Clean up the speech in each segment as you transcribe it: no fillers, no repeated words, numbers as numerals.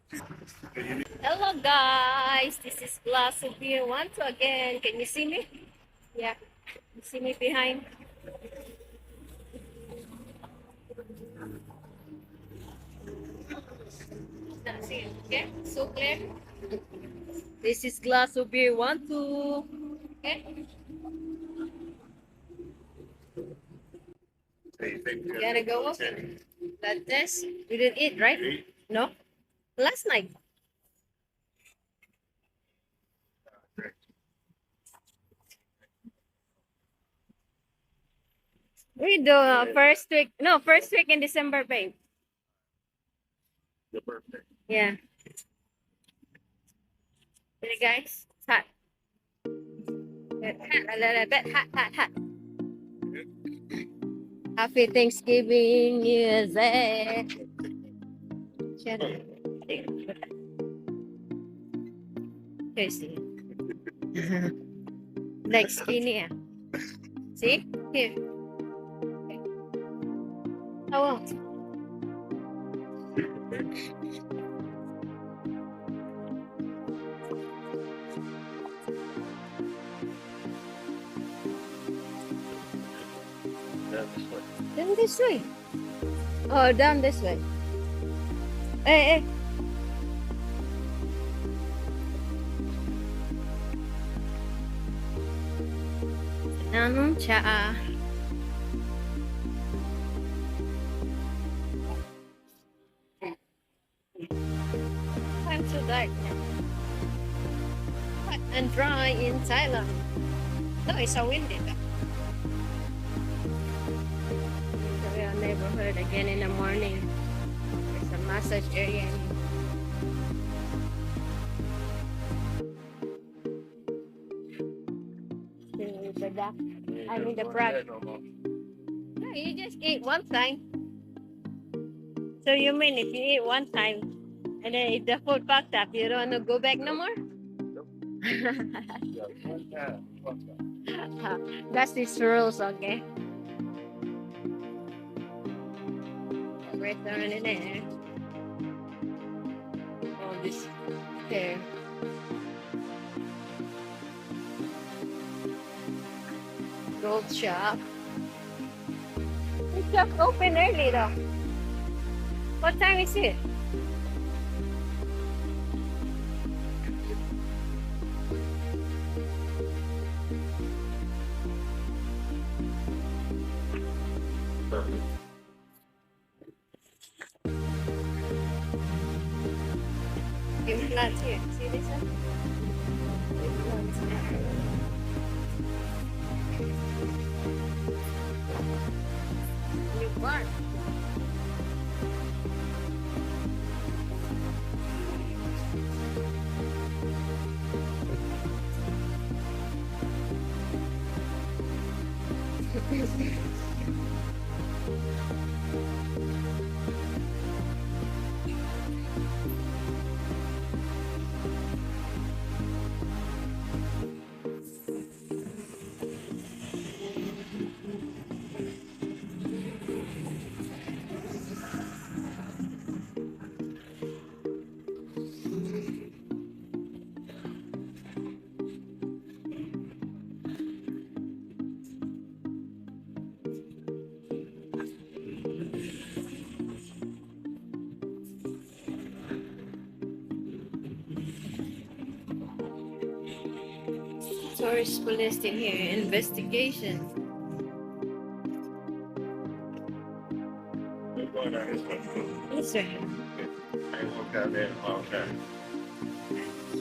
Hello guys, this is Glass of Beer once again. Can you see me? Yeah, you see me behind? Not see it. Okay, so clear. This is Glass of Beer 1, 2. Okay, you gotta go open. Blood test. You didn't eat, right? No, last night. We do first week. No, first week in December, babe. Your birthday. Yeah. Ready, guys? It's hot. Hot, a little bit hot, hot, hot. Happy Thanksgiving music. Shut up. Here, see. Like skinny. See? Here. Oh, down this way. Oh, down this way. Hey, hey. Anong tsaa? Time to dark now. Hot and dry in Thailand. No, it's so windy. Our neighborhood again in the morning. There's a massage area. The duck. I mean the frog. No, you just eat one time. So you mean if you eat one time and then if the food packed up, you don't want to go back no more? That's his rules, okay? Return in there. Oh, this here. Gold shop. It's just open early though. What time is it? Give plants here. See this one? Give plants. New plant. Tourist police in here. Investigation. We're going down this way. This way. I ain't walked down there in a long time.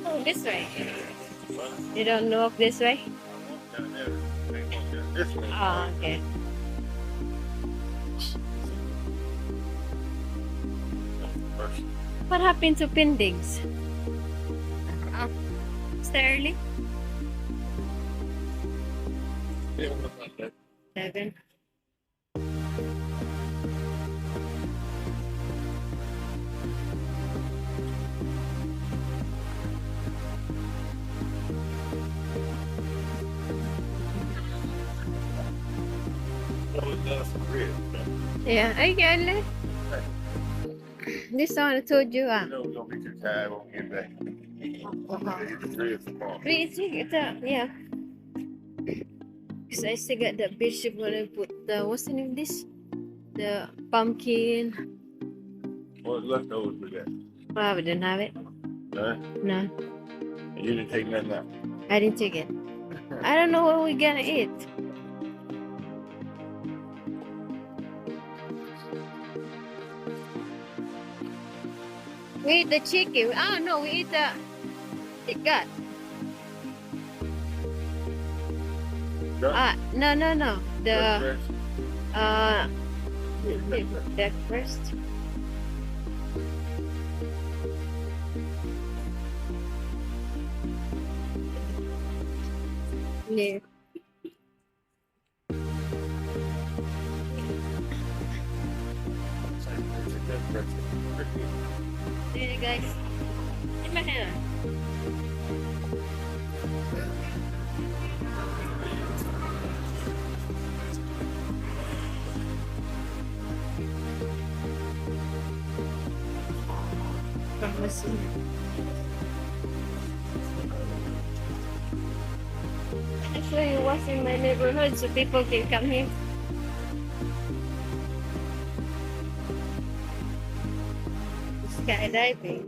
Oh, this way. What? You don't walk this way? I walked down there. I ain't walked down this way. Oh, okay. First. What happened to Pindigs? Oh, it's early. They don't look like that. 7. That was some ribs. Yeah, I get it. This one I told you. You know we're gonna be too tired when we get back. It's 3 tomorrow. Yeah. Because I still got the vegetable and put the, what's the name of this? The pumpkin. What leftovers we got? Oh, we didn't have it. Huh? No, You didn't take nothing out. I didn't take it. I don't know what we're gonna eat. We eat the chicken. Oh no, we eat the gut. Duck? No. Duck The breast? duck first. No. Duck breast. There you guys. In my hand. Let's see. Actually, it was in my neighborhood, so people can come here. Skydiving.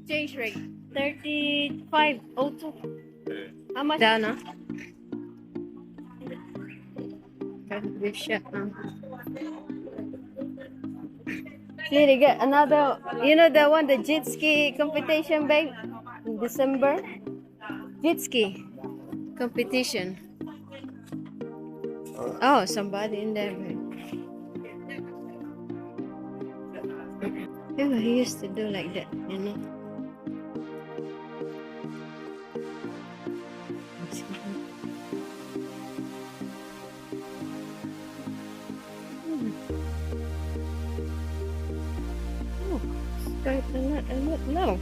Change rate 35.02. Yeah. How much? Down, huh? Big shot, huh? See, they get another, you know the one, the jet ski competition, babe? In December? Jet ski competition. Oh, somebody in there, babe. Yeah, he used to do like that, you know? Oh, quite a lot, no.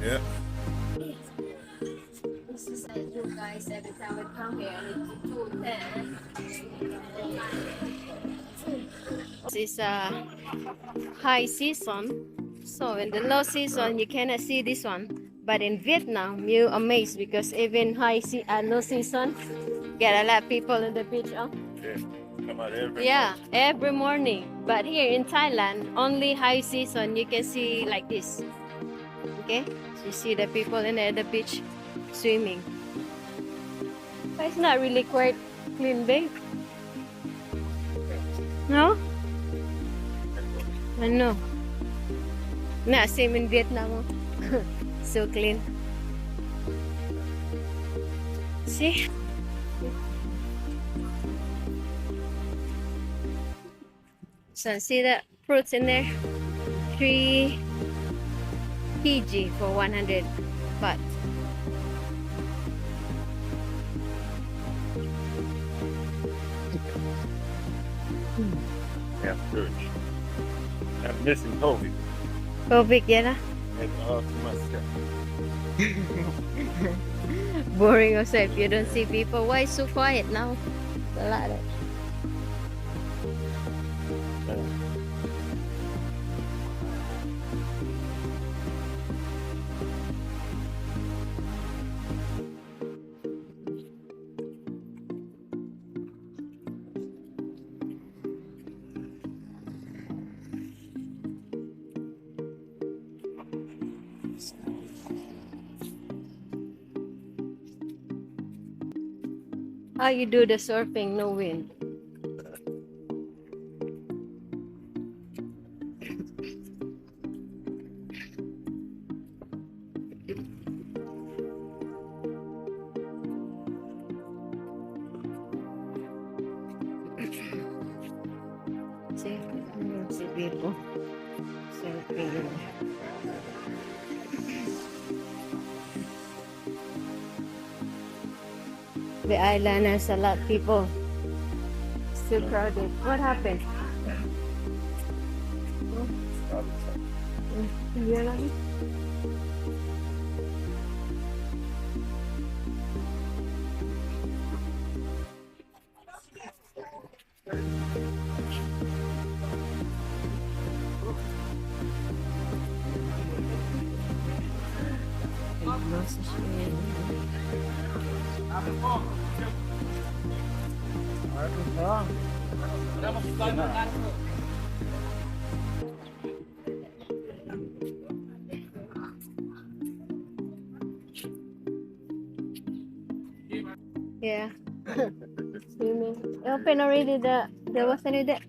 Yeah. This is I do, guys, every time I come here, I need to do that. This is high season, so in the low season you cannot see this one, but in Vietnam you amazed because even low season get a lot of people in the beach. Oh? Yeah. Come out every Yeah, every morning. But here in Thailand, only high season you can see like this. Okay, so you see the people in there at the beach swimming. But it's not really quite clean, babe. No? I know. Nah, same in Vietnam. Oh. So clean. See? So see the fruits in there? 3 kg for 100 baht. Yeah, good. I'm missing Kobe. Covid, yeah lah. And all to myself. Boring also if you don't see people. Why so quiet now? A lot of. How you do the surfing, no wind? people. Surfing. The island has a lot of people. Still crowded. What happened? You're not? Yeah. Swimming. Open already there was any there.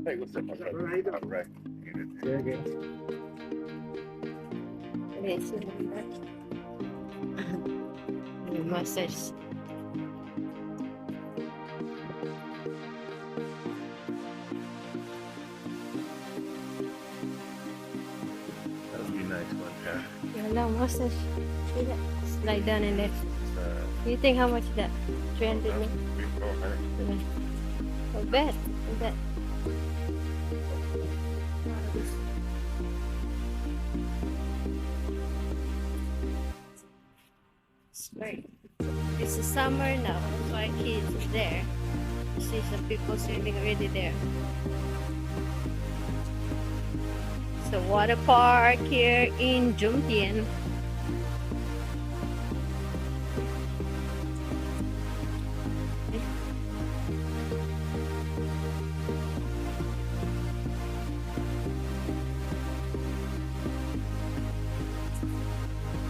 Hey, what's up, my brother? All right. Yes. Massage. That would be nice one time. Yeah, massage. See that? Slide down in there. You think how much that? 300 maybe? Yeah. Not bad. Not bad. It's the summer now, that's why kids are there. You see some people swimming already there. It's a water park here in Jomtien.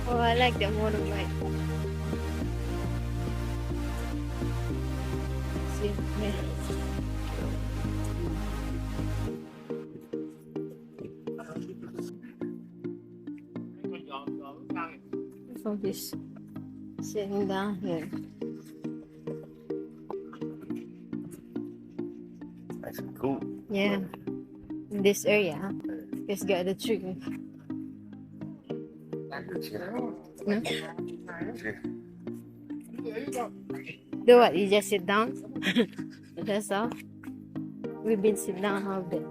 Oh, I like the motorbike. See, yeah. So this sitting down here. Nice and cool. Yeah, in this area, just got the tree. No? Do what? You just sit down? That's all? We've been sitting down all day.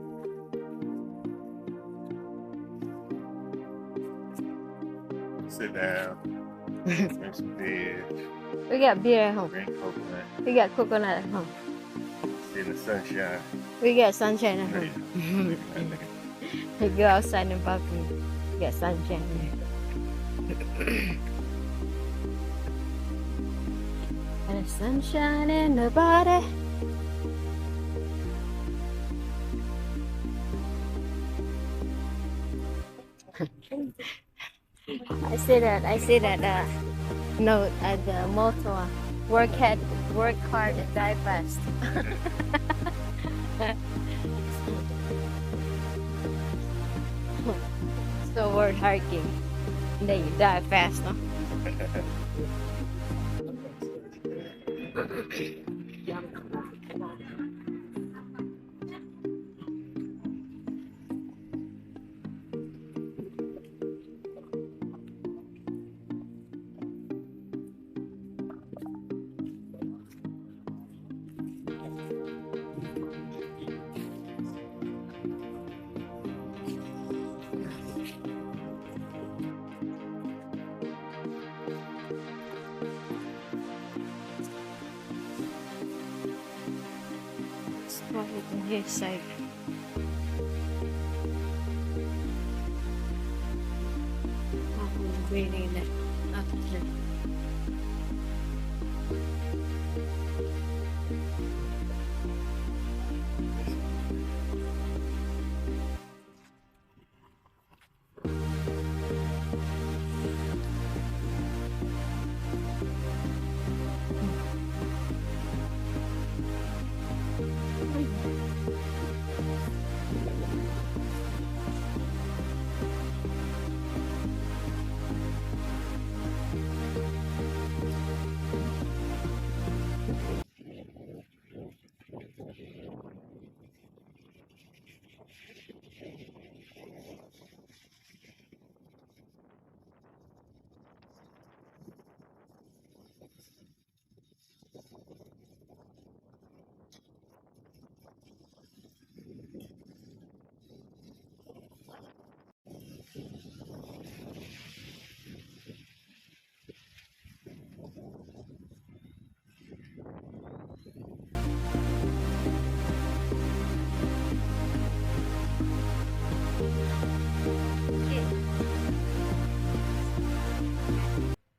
Sit down. Drink some beer. We got beer at home. Drink coconut. We got coconut at home. Sit in the sunshine. We got sunshine at home. We go outside and balcony. We got sunshine. And the sunshine in the body. I say that note at the motto, work hard and die fast. So word harking. And then you die fast, no? It's quiet on his side. I'm reading that after.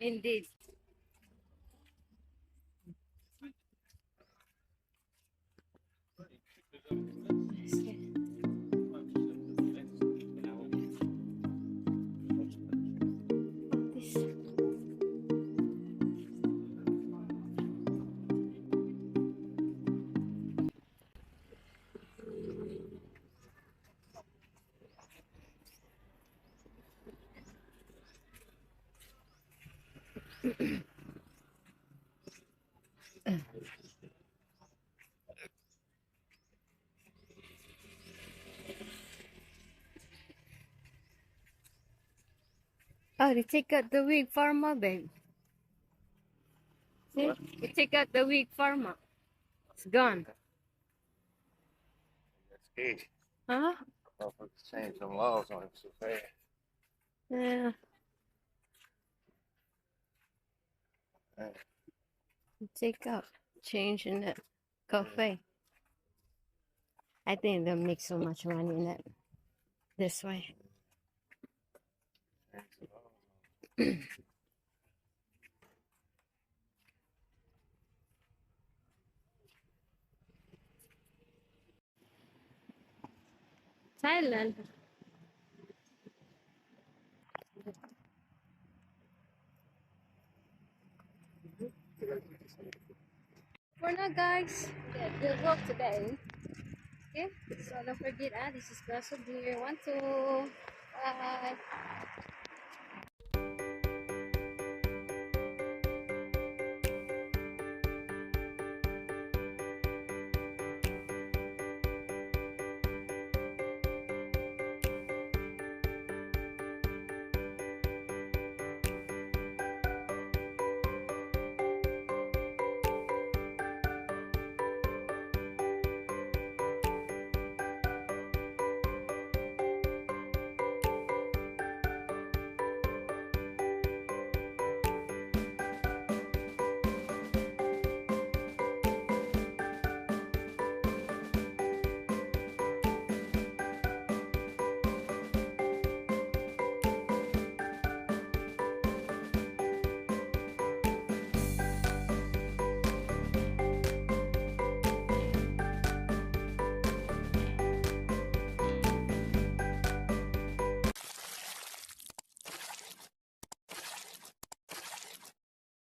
Indeed. This. Oh, they take out the wig farmer, babe. See? What? They take out the wig farmer. It's gone. That's key. Huh? Motherfuckers change some laws on it so fast. Yeah. Man. Take out. Change in the cafe. I think they'll make so much money in it this way. Change some laws on it. Thailand. For now, guys, yeah, good work today. Okay, so don't forget, this is Gossip here. 1, 2. Bye.